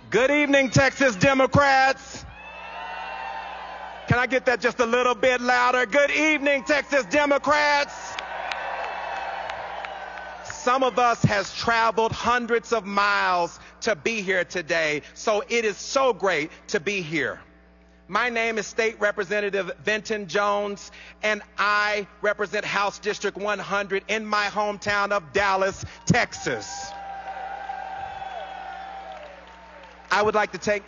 Good evening, Texas Democrats. Can I get that just a little bit louder? Good evening, Texas Democrats. Some of us has traveled hundreds of miles to be here today, so it is so great to be here. My name is State Representative Venton Jones, and I represent House District 100 in my hometown of Dallas, Texas. I would like to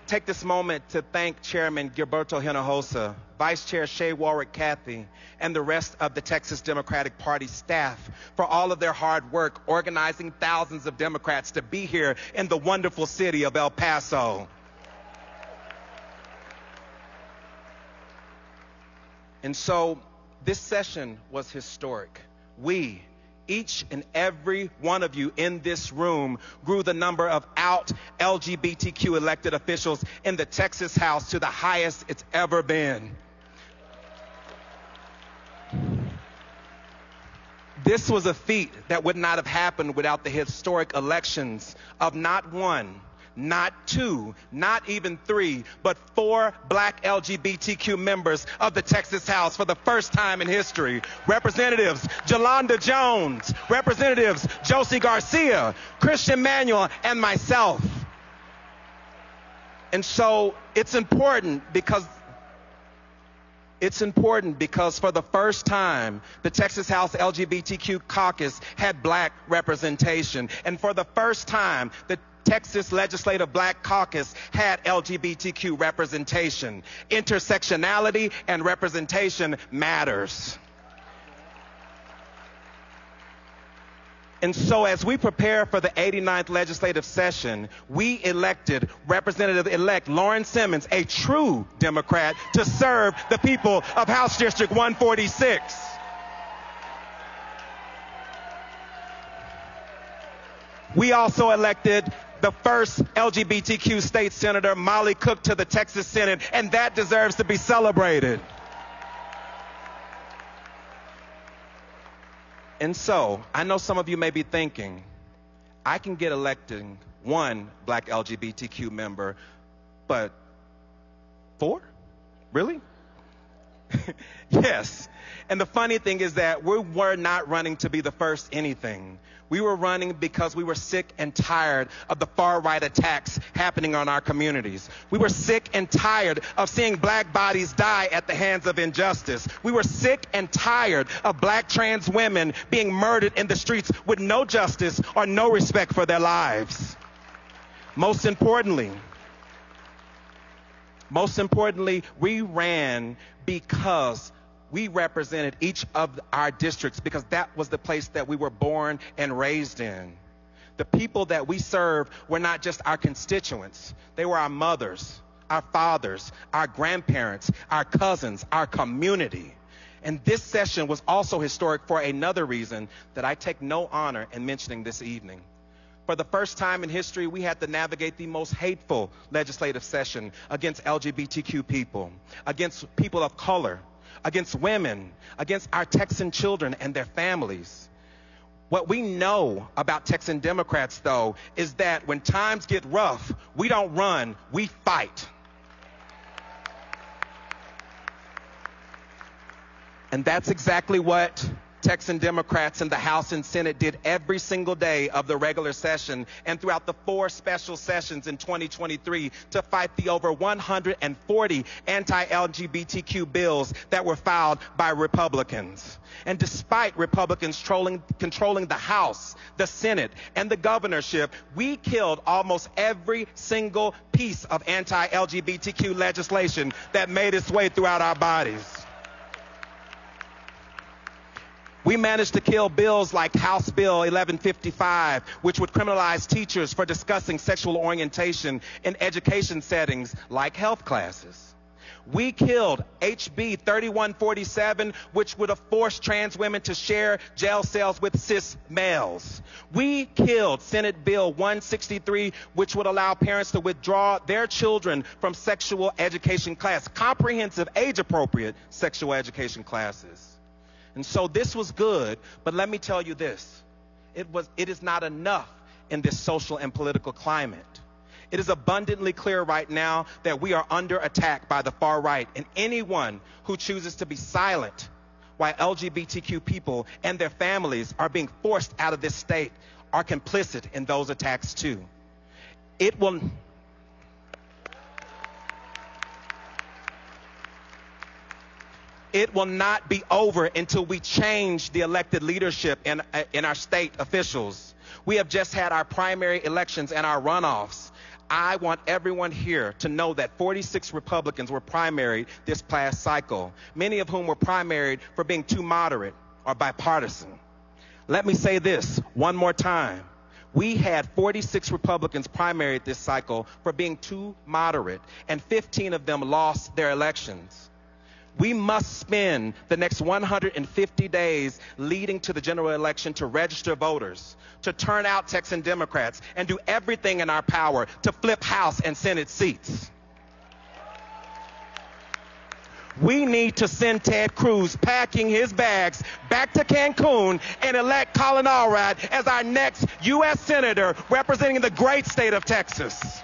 take this moment to thank Chairman Gilberto Hinojosa, Vice Chair Shea Warwick Cathy, and the rest of the Texas Democratic Party staff for all of their hard work organizing thousands of Democrats to be here in the wonderful city of El Paso. And so this session was historic. We, each and every one of you in this room, grew the number of out LGBTQ elected officials in the Texas House to the highest it's ever been. This was a feat that would not have happened without the historic elections of not one, not two, not even three, but 4 black LGBTQ members of the Texas House for the first time in history. Representatives Jolanda Jones, Representatives Josie Garcia, Christian Manuel, and myself. And so it's important because for the first time, the Texas House LGBTQ caucus had black representation. And for the first time, the Texas Legislative Black Caucus had LGBTQ representation. Intersectionality and representation matters. And so as we prepare for the 89th legislative session, we elected Representative-elect Lauren Simmons, a true Democrat, to serve the people of House District 146. We also elected the first LGBTQ state senator, Molly Cook, to the Texas Senate, and that deserves to be celebrated. And so, I know some of you may be thinking, I can get elected one black LGBTQ member, but 4? Really? Yes. And the funny thing is that we were not running to be the first anything. We were running because we were sick and tired of the far-right attacks happening on our communities. We were sick and tired of seeing black bodies die at the hands of injustice. We were sick and tired of black trans women being murdered in the streets with no justice or no respect for their lives. Most importantly, we ran because we represented each of our districts because that was the place that we were born and raised in. The people that we served were not just our constituents. They were our mothers, our fathers, our grandparents, our cousins, our community. And this session was also historic for another reason that I take no honor in mentioning this evening. For the first time in history, we had to navigate the most hateful legislative session against LGBTQ people, against people of color, against women, against our Texan children and their families. What we know about Texan Democrats, though, is that when times get rough, we don't run, we fight. And that's exactly what Texan Democrats in the House and Senate did every single day of the regular session and throughout the 4 special sessions in 2023 to fight the over 140 anti-LGBTQ bills that were filed by Republicans. And despite Republicans controlling the House, the Senate, and the governorship, we killed almost every single piece of anti-LGBTQ legislation that made its way throughout our bodies. We managed to kill bills like House Bill 1155, which would criminalize teachers for discussing sexual orientation in education settings like health classes. We killed HB 3147, which would have forced trans women to share jail cells with cis males. We killed Senate Bill 163, which would allow parents to withdraw their children from sexual education class, comprehensive age-appropriate sexual education classes. And so this was good, but let me tell you this. It is not enough in this social and political climate. It is abundantly clear right now that we are under attack by the far right, and anyone who chooses to be silent while LGBTQ people and their families are being forced out of this state are complicit in those attacks too. It will not be over until we change the elected leadership in our state officials. We have just had our primary elections and our runoffs. I want everyone here to know that 46 Republicans were primaried this past cycle, many of whom were primaried for being too moderate or bipartisan. Let me say this one more time. We had 46 Republicans primaried this cycle for being too moderate, and 15 of them lost their elections. We must spend the next 150 days leading to the general election to register voters, to turn out Texan Democrats, and do everything in our power to flip House and Senate seats. We need to send Ted Cruz packing his bags back to Cancun and elect Colin Allred as our next U.S. Senator representing the great state of Texas.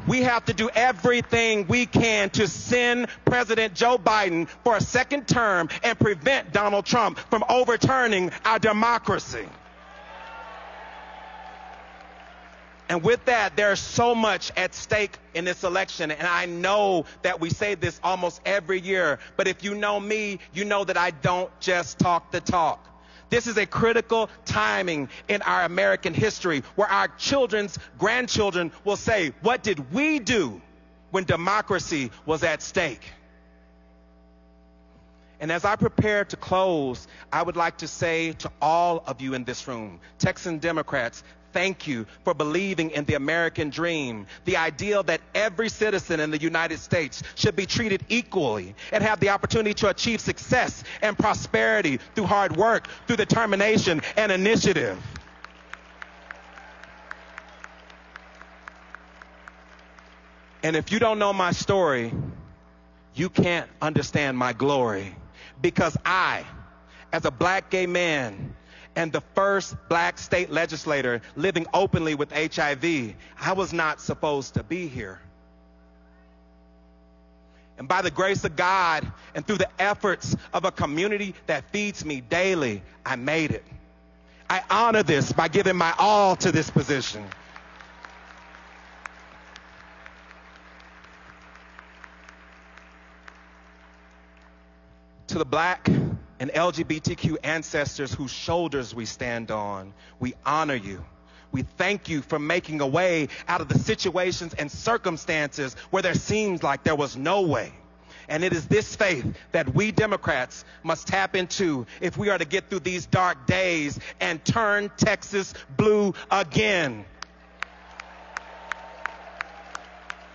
We have to do everything we can to send President Joe Biden for a second term and prevent Donald Trump from overturning our democracy. And with that, there's so much at stake in this election. And I know that we say this almost every year, but if you know me, you know that I don't just talk the talk. This is a critical timing in our American history where our children's grandchildren will say, what did we do when democracy was at stake? And as I prepare to close, I would like to say to all of you in this room, Texan Democrats, thank you for believing in the American dream, the ideal that every citizen in the United States should be treated equally and have the opportunity to achieve success and prosperity through hard work, through determination and initiative. And if you don't know my story, you can't understand my glory, because I, as a black gay man, and the first black state legislator living openly with HIV, I was not supposed to be here. And by the grace of God and through the efforts of a community that feeds me daily, I made it. I honor this by giving my all to this position. To the black and LGBTQ ancestors whose shoulders we stand on, we honor you. We thank you for making a way out of the situations and circumstances where there seems like there was no way. And it is this faith that we Democrats must tap into if we are to get through these dark days and turn Texas blue again.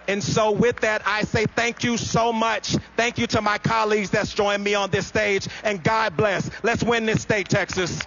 And so with that, I say thank you so much. Thank you to my colleagues that's joined me on this stage, and God bless. Let's win this state, Texas.